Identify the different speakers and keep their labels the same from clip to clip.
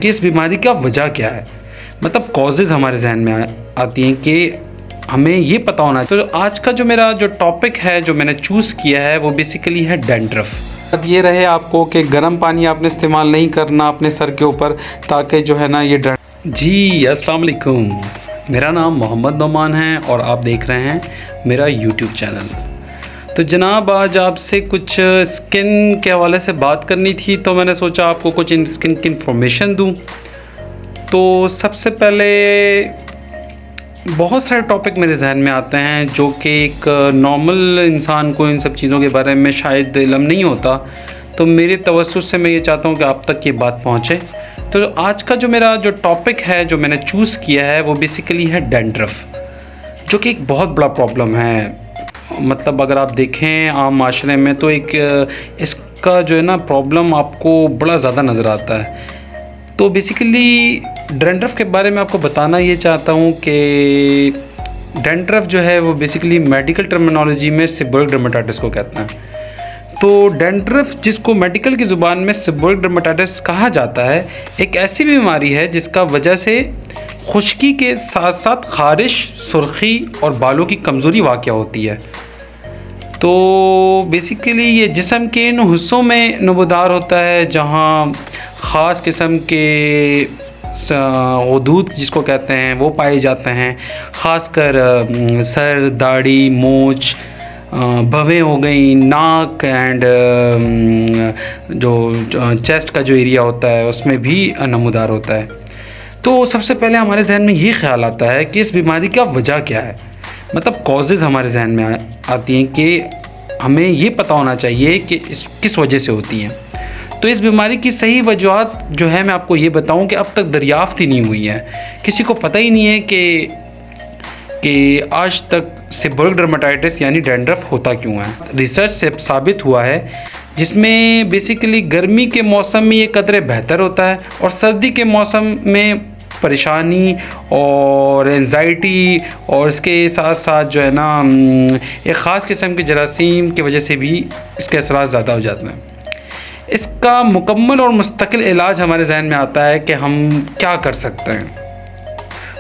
Speaker 1: कि इस बीमारी का वजह क्या है, मतलब कॉजेज़ हमारे जहन में आती हैं कि हमें ये पता होना। तो आज का जो मेरा टॉपिक है जो मैंने चूज़ किया है वो बेसिकली है डैंड्रफ। अब ये रहे आपको कि गर्म पानी आपने इस्तेमाल नहीं करना अपने सर के ऊपर, ताकि जो है ना ये जी अस्सलाम वालेकुम, मेरा नाम मोहम्मद नोमान है और आप देख रहे हैं मेरा यूट्यूब चैनल। तो जनाब आज आपसे कुछ स्किन के हवाले से बात करनी थी, तो मैंने सोचा आपको कुछ स्किन की इन्फॉर्मेशन दूं। तो सबसे पहले बहुत सारे टॉपिक मेरे जहन में आते हैं जो कि एक नॉर्मल इंसान को इन सब चीज़ों के बारे में शायद इल्म नहीं होता, तो मेरे तवज्जुह से मैं ये चाहता हूँ कि आप तक ये बात पहुँचे। तो आज का जो मेरा टॉपिक है जो मैंने चूज़ किया है वो बेसिकली है डैंड्रफ, जो कि एक बहुत बड़ा प्रॉब्लम है। मतलब अगर आप देखें आम माशरे में तो एक इसका जो है ना प्रॉब्लम आपको बड़ा ज़्यादा नज़र आता है। तो बेसिकली डैंड्रफ के बारे में आपको बताना ये चाहता हूँ कि डैंड्रफ जो है वो बेसिकली मेडिकल टर्मिनोलॉजी में सेबोरिक डर्मेटाइटिस को कहते हैं। तो डैंड्रफ, जिसको मेडिकल की ज़ुबान में सेबोरिक डर्मेटाइटिस कहा जाता है, एक ऐसी बीमारी है जिसका वजह से खुश्की के साथ साथ ख़ारिश, सुर्खी और बालों की कमज़ोरी वाक़या होती है। तो बेसिकली ये जिस्म के इन हिस्सों में नमूदार होता है जहाँ ख़ास किस्म के हुदूद जिसको कहते हैं वो पाए जाते हैं। ख़ासकर सर, दाढ़ी, मूंछ, भवें हो गई, नाक एंड जो चेस्ट का जो एरिया होता है उसमें भी नमूदार होता है। तो सबसे पहले हमारे जहन में ये ख्याल आता है कि इस बीमारी का वजह क्या है, मतलब कॉजेज़ हमारे जहन में आती हैं कि हमें ये पता होना चाहिए कि किस वजह से होती हैं। तो इस बीमारी की सही वजूहत जो है मैं आपको ये बताऊं कि अब तक दरियाफ़्त ही नहीं हुई है, किसी को पता ही नहीं है कि आज तक सेबोरिक डर्मेटाइटिस यानी डैंड्रफ होता क्यों है। रिसर्च से साबित हुआ है जिसमें बेसिकली गर्मी के मौसम में ये कदरे बेहतर होता है और सर्दी के मौसम में परेशानी और एंजाइटी और इसके साथ साथ जो है ना एक ख़ास किस्म के जरासीम की वजह से भी इसके असरात ज़्यादा हो जाते हैं। इसका मुकम्मल और मुस्तकिल इलाज हमारे जहन में आता है कि हम क्या कर सकते हैं।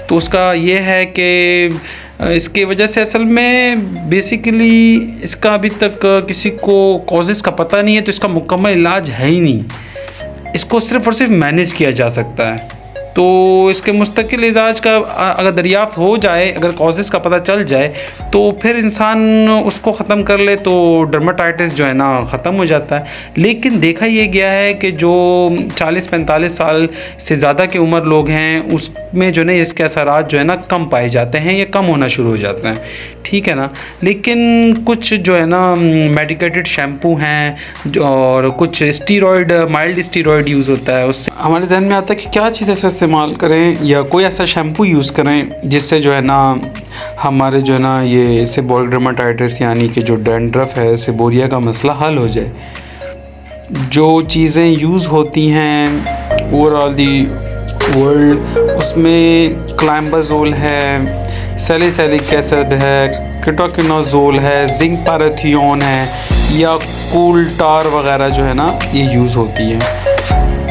Speaker 1: तो उसका ये है कि इसके वजह से असल में बेसिकली इसका अभी तक किसी को कॉजेज़ का पता नहीं है, तो इसका मुकम्मल इलाज है ही नहीं। इसको सिर्फ़ और सिर्फ मैनेज किया जा सकता है। तो इसके मुस्तकिल इलाज का अगर दरियाफ़्त हो जाए, अगर कॉजेज़ का पता चल जाए, तो फिर इंसान उसको ख़त्म कर ले तो डर्मेटाइटिस जो है ना ख़त्म हो जाता है। लेकिन देखा ये गया है कि जो 40-45 साल से ज़्यादा की उम्र लोग हैं उसमें जो है इसके असरात जो है ना कम पाए जाते हैं या कम होना शुरू हो जाते हैं, ठीक है ना। लेकिन कुछ जो है ना मेडिकेटेड शैम्पू हैं और कुछ स्टीरॉयड, माइल्ड स्टीरॉयड यूज़ होता है, उससे हमारे जहन में आता है कि क्या चीज़ ऐसा इस्तेमाल करें या कोई ऐसा शैम्पू यूज़ करें जिससे जो है ना हमारे जो है ना ये सेबोरिक डर्मेटाइटिस यानी कि जो डैंड्रफ है, सेबोरिया का मसला हल हो जाए। जो चीज़ें यूज़ होती हैं ओवरऑल दी वर्ल्ड, उसमें क्लैम्बाजोल है, सैलिसिलिक एसिड है, कीटोकिनोजोल है, जिंक पैराथियोन है या कोल टार वगैरह जो है ना ये यूज़ होती है।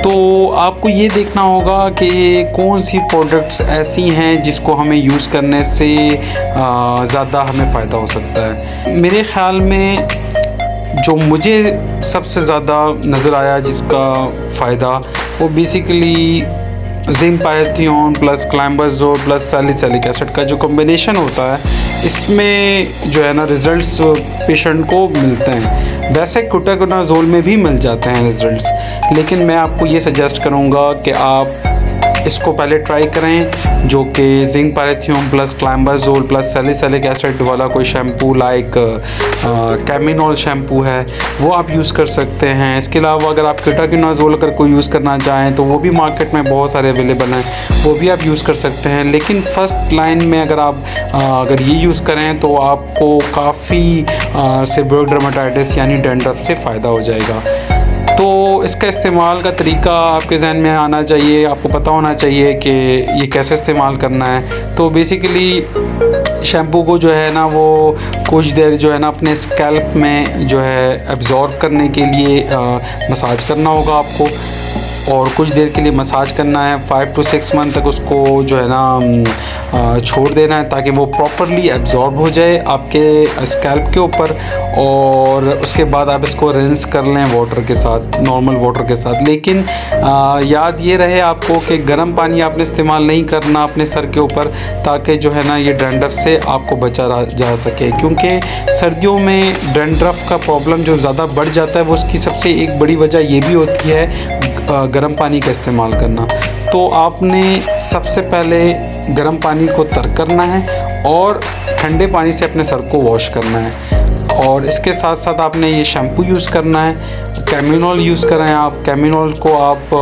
Speaker 1: तो आपको ये देखना होगा कि कौन सी प्रोडक्ट्स ऐसी हैं जिसको हमें यूज़ करने से ज़्यादा हमें फ़ायदा हो सकता है। मेरे ख़्याल में जो मुझे सबसे ज़्यादा नज़र आया जिसका फ़ायदा वो basically zinc pyrithione plus climbazole plus salicylic acid का जो कॉम्बिनेशन होता है, इसमें जो है ना रिज़ल्ट्स पेशेंट को मिलते हैं। वैसे कीटोकिनोजोल में भी मिल जाते हैं रिज़ल्ट्स, लेकिन मैं आपको ये सजेस्ट करूँगा कि आप इसको पहले ट्राई करें, जो कि zinc pyrithione plus climbazole plus salicylic acid वाला कोई शैम्पू लाइक कैमिनॉल शैम्पू है वो आप यूज़ कर सकते हैं। इसके अलावा अगर आप कीटोकिनोजोल अगर कोई यूज़ करना चाहें तो वो भी मार्केट में बहुत सारे अवेलेबल हैं, वो भी आप यूज़ कर सकते हैं। लेकिन फर्स्ट लाइन में अगर आप अगर ये यूज़ करें तो आपको काफ़ी सेबोरिक डर्मेटाइटिस यानी डैंड्रफ से फ़ायदा हो जाएगा। तो इसका इस्तेमाल का तरीका आपके जहन में आना चाहिए, आपको पता होना चाहिए कि ये कैसे इस्तेमाल करना है। तो बेसिकली शैम्पू को जो है ना वो कुछ देर जो है ना अपने स्कैल्प में जो है एब्ज़ॉर्ब करने के लिए मसाज करना होगा आपको। और कुछ देर के लिए मसाज करना है। 5 to 6 मंथ तक उसको जो है ना छोड़ देना है ताकि वो प्रॉपरली एब्जॉर्ब हो जाए आपके स्कैल्प के ऊपर, और उसके बाद आप इसको रिंस कर लें वाटर के साथ, नॉर्मल वाटर के साथ। लेकिन याद ये रहे आपको कि गर्म पानी आपने इस्तेमाल नहीं करना अपने सर के ऊपर, ताकि जो है ना ये डैंड्रफ से आपको बचा जा सके, क्योंकि सर्दियों में डैंड्रफ का प्रॉब्लम जो ज़्यादा बढ़ जाता है वो उसकी सबसे एक बड़ी वजह ये भी होती है गर्म पानी का इस्तेमाल करना। तो आपने सबसे पहले गर्म पानी को तर्क करना है और ठंडे पानी से अपने सर को वॉश करना है, और इसके साथ साथ आपने ये शैम्पू यूज़ करना है। कैमिनॉल यूज़ करें आप, कैमिनॉल को आप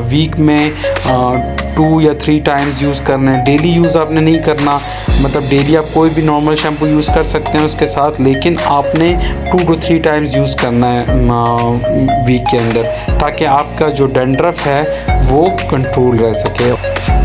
Speaker 1: वीक में 2 या 3 टाइम्स यूज़ करना है। डेली यूज़ आपने नहीं करना, मतलब डेली आप कोई भी नॉर्मल शैम्पू यूज़ कर सकते हैं उसके साथ, लेकिन आपने 2 to 3 टाइम्स यूज़ करना है वीक के अंदर, ताकि आपका जो डैंड्रफ है वो कंट्रोल रह सके।